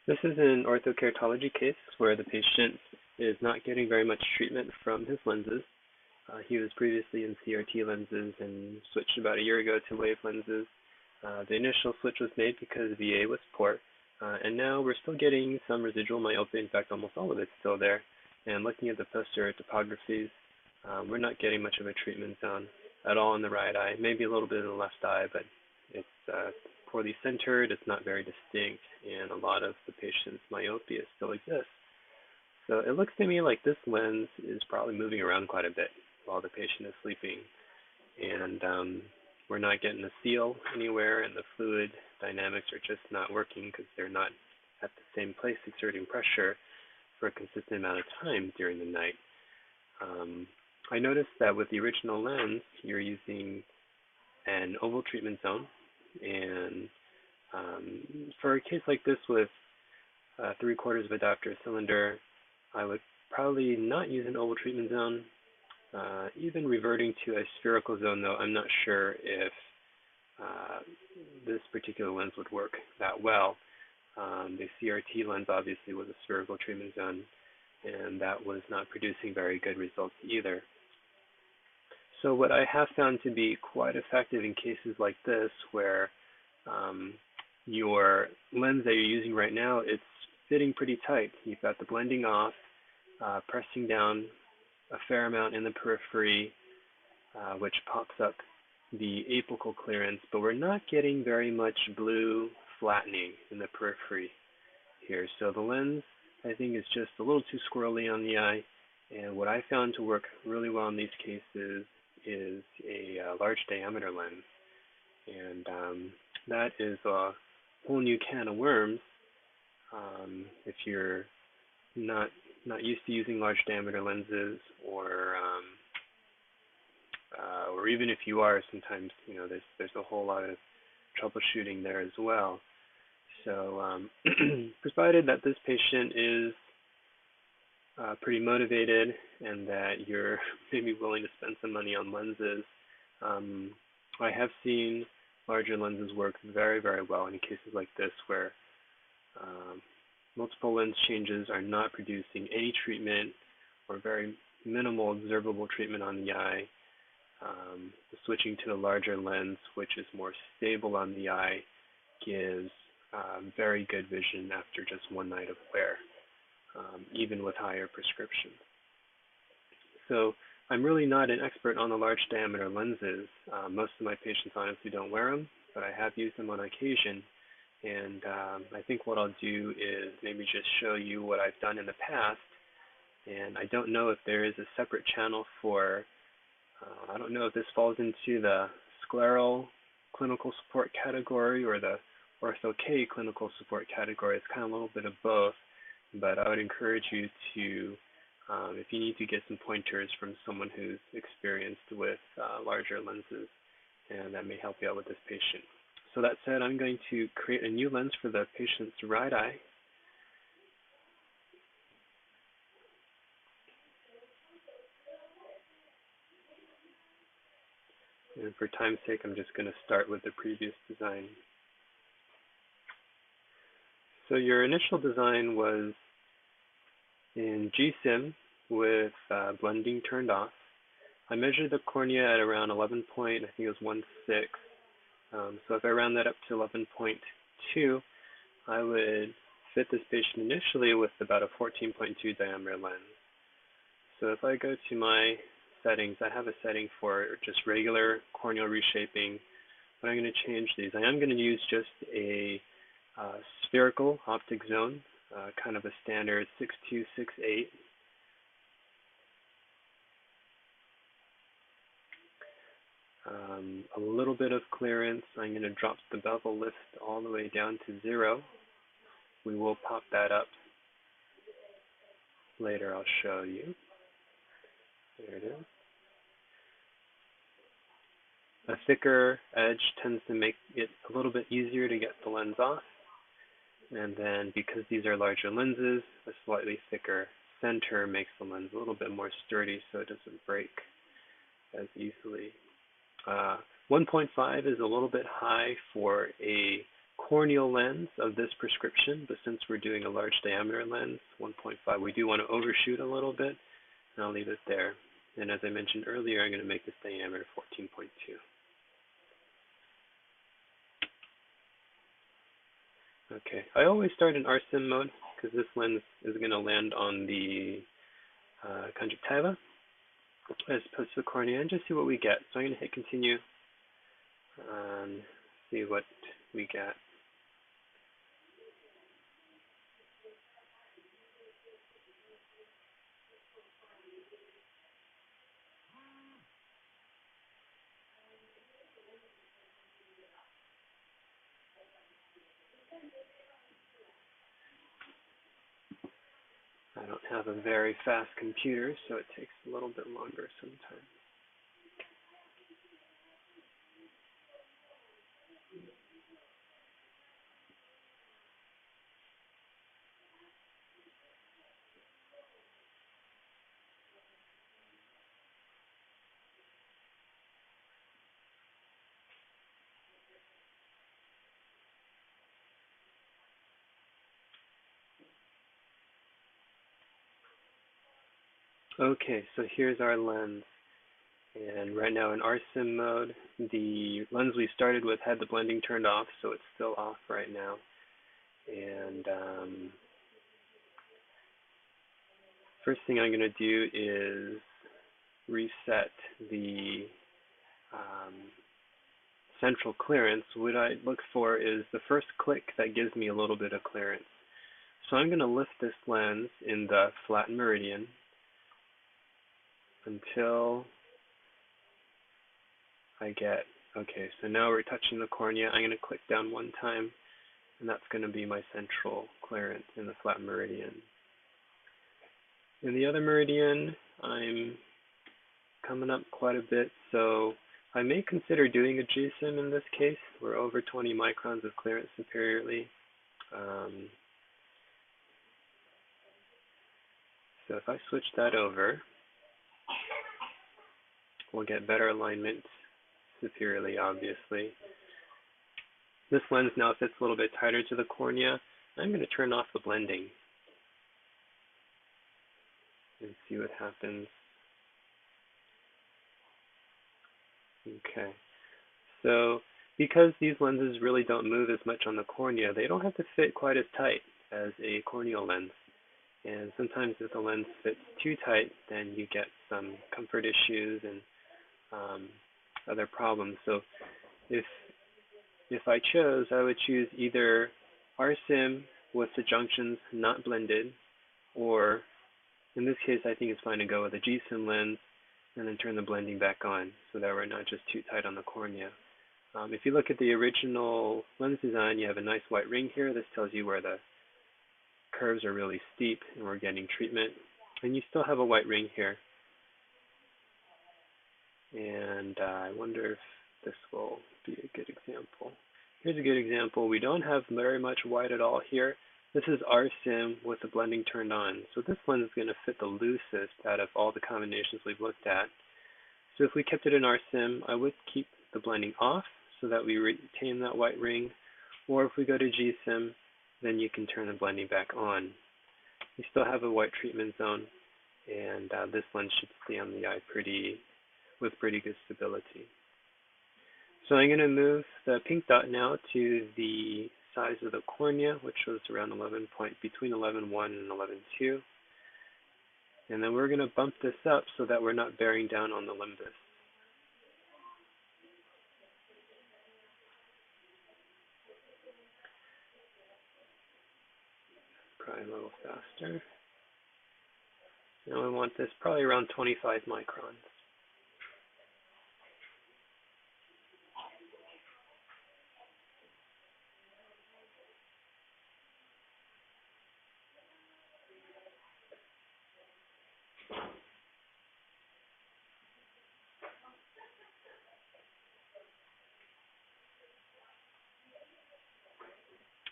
This is an orthokeratology case where the patient is not getting very much treatment from his lenses. He was previously in CRT lenses and switched about a year ago to wave lenses. The initial switch was made because VA was poor, and now we're still getting some residual myopia. In fact, almost all of it's still there. And looking at the posterior topographies, we're not getting much of a treatment zone at all in the right eye, maybe a little bit in the left eye, but it's poorly centered, it's not very distinct, and a lot of the patient's myopia still exists. So it looks to me like this lens is probably moving around quite a bit while the patient is sleeping. And we're not getting a seal anywhere, and the fluid dynamics are just not working because they're not at the same place exerting pressure for a consistent amount of time during the night. I noticed that with the original lens, you're using an oval treatment zone, and for a case like this with 3/4 of a diopter cylinder, I would probably not use an oval treatment zone. Even reverting to a spherical zone, though, I'm not sure if this particular lens would work that well. The CRT lens obviously was a spherical treatment zone, and that was not producing very good results either. So what I have found to be quite effective in cases like this, where your lens that you're using right now, it's fitting pretty tight. You've got the blending off, pressing down a fair amount in the periphery, which pops up the apical clearance, but we're not getting very much blue flattening in the periphery here. So the lens, I think, is just a little too squirrely on the eye, and what I found to work really well in these cases is a large diameter lens, and that is a whole new can of worms. If you're not used to using large diameter lenses, or even if you are, sometimes there's a whole lot of troubleshooting there as well. So provided that this patient is pretty motivated and that you're maybe willing to spend some money on lenses, I have seen larger lenses work very, very well in cases like this where multiple lens changes are not producing any treatment or very minimal observable treatment on the eye. Switching to a larger lens, which is more stable on the eye, gives very good vision after just one night of wear, even with higher prescriptions. So I'm really not an expert on the large diameter lenses. Most of my patients honestly don't wear them, but I have used them on occasion. And I think what I'll do is maybe just show you what I've done in the past. And I don't know if there is a separate channel for, I don't know if this falls into the scleral clinical support category or the ortho-K clinical support category. It's kind of a little bit of both, but I would encourage you to, if you need to get some pointers from someone who's experienced with larger lenses, and that may help you out with this patient. So that said, I'm going to create a new lens for the patient's right eye. And for time's sake, I'm just going to start with the previous design. So your initial design was in GSIM with blending turned off. I measured the cornea at around 11 point, I think it was 1.6. So if I round that up to 11.2, I would fit this patient initially with about a 14.2 diameter lens. So if I go to my settings, I have a setting for just regular corneal reshaping, but I'm going to change these. I am going to use just a spherical optic zone, kind of a standard 6.268. A little bit of clearance. I'm going to drop the bevel lift all the way down to 0. We will pop that up later. I'll show you. There it is. A thicker edge tends to make it a little bit easier to get the lens off. And then because these are larger lenses, a slightly thicker center makes the lens a little bit more sturdy so it doesn't break as easily. 1.5 is a little bit high for a corneal lens of this prescription, but since we're doing a large diameter lens, 1.5, we do want to overshoot a little bit, and I'll leave it there. And as I mentioned earlier, I'm going to make this diameter 14.2. Okay, I always start in RSIM mode because this lens is going to land on the conjunctiva as opposed to the cornea, and just see what we get. So I'm going to hit continue and see what we get. I don't have a very fast computer, so it takes a little bit longer sometimes. Okay, so here's our lens. And right now in RSIM mode, the lens we started with had the blending turned off, so it's still off right now. And first thing I'm going to do is reset the central clearance. What I look for is the first click that gives me a little bit of clearance. So I'm going to lift this lens in the flat meridian until I get, okay, so now we're touching the cornea. I'm going to click down one time, and that's going to be my central clearance in the flat meridian. In the other meridian, I'm coming up quite a bit, so I may consider doing a GSIM in this case. We're over 20 microns of clearance superiorly. So if I switch that over, we'll get better alignment superiorly, obviously. This lens now fits a little bit tighter to the cornea. I'm going to turn off the blending and see what happens. Okay, so because these lenses really don't move as much on the cornea, they don't have to fit quite as tight as a corneal lens. And sometimes if the lens fits too tight, then you get some comfort issues and other problems. So if I chose, I would choose either RSIM with the junctions not blended, or in this case, I think it's fine to go with a GSIM lens and then turn the blending back on so that we're not just too tight on the cornea. If you look at the original lens design, you have a nice white ring here. This tells you where the curves are really steep and we're getting treatment. And you still have a white ring here. And I wonder if this will be a good example. Here's a good example. We don't have very much white at all here. This is RSIM with the blending turned on. So this lens is going to fit the loosest out of all the combinations we've looked at. So if we kept it in RSIM, I would keep the blending off so that we retain that white ring. Or if we go to GSIM, then you can turn the blending back on. You still have a white treatment zone, and this lens should stay on the eye with pretty good stability. So I'm going to move the pink dot now to the size of the cornea, which was around between 11.1 and 11.2. And then we're going to bump this up so that we're not bearing down on the limbus. Probably a little faster. Now we want this probably around 25 microns.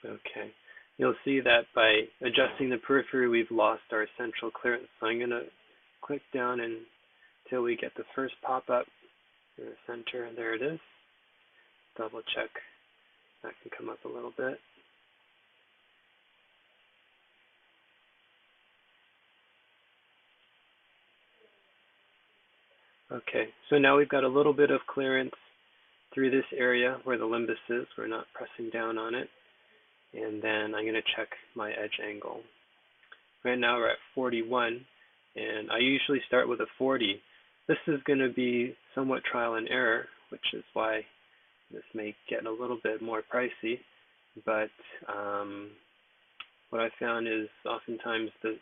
Okay, you'll see that by adjusting the periphery, we've lost our central clearance. So I'm going to click down until we get the first pop-up in the center. There it is. Double check That can come up a little bit. Okay, so now we've got a little bit of clearance through this area where the limbus is. We're not pressing down on it. And then I'm going to check my edge angle. Right now we're at 41, and I usually start with a 40. This is going to be somewhat trial and error, which is why this may get a little bit more pricey. But what I found is oftentimes the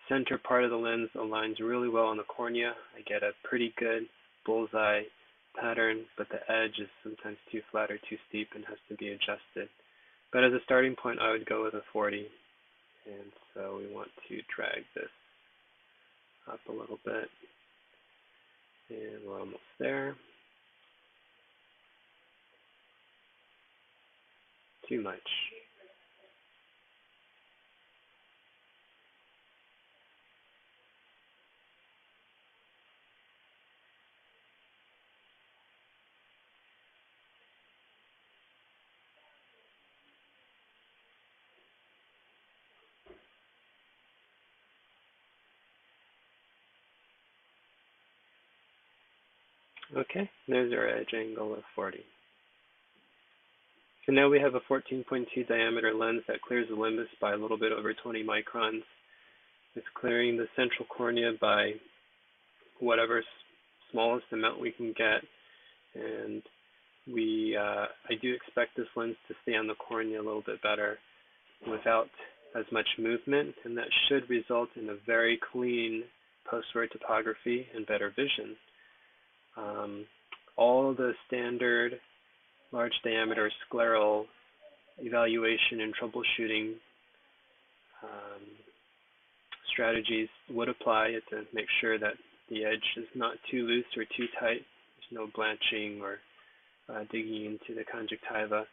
center part of the lens aligns really well on the cornea. I get a pretty good bullseye pattern, but the edge is sometimes too flat or too steep and has to be adjusted. But as a starting point, I would go with a 40. And so we want to drag this up a little bit. And we're almost there. Too much. Okay, there's our edge angle of 40. So now we have a 14.2 diameter lens that clears the limbus by a little bit over 20 microns. It's clearing the central cornea by whatever smallest amount we can get. And I do expect this lens to stay on the cornea a little bit better without as much movement, and that should result in a very clean post-wear topography and better vision. All the standard large diameter scleral evaluation and troubleshooting strategies would apply to make sure that the edge is not too loose or too tight. There's no blanching or digging into the conjunctiva.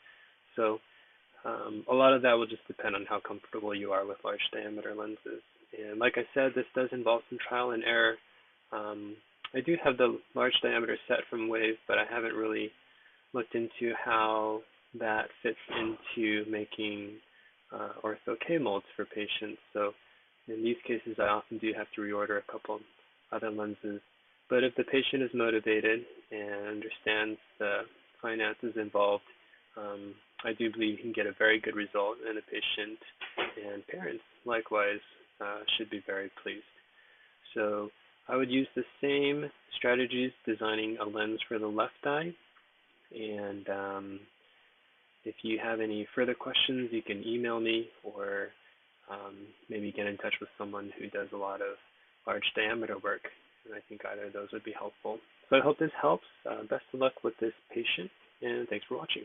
So a lot of that will just depend on how comfortable you are with large diameter lenses. And like I said, this does involve some trial and error. I do have the large diameter set from Wave, but I haven't really looked into how that fits into making ortho K molds for patients. So in these cases, I often do have to reorder a couple other lenses. But if the patient is motivated and understands the finances involved, I do believe you can get a very good result, and the patient and parents likewise should be very pleased. So I would use the same strategies designing a lens for the left eye. And if you have any further questions, you can email me or maybe get in touch with someone who does a lot of large diameter work. And I think either of those would be helpful. So I hope this helps. Best of luck with this patient, and thanks for watching.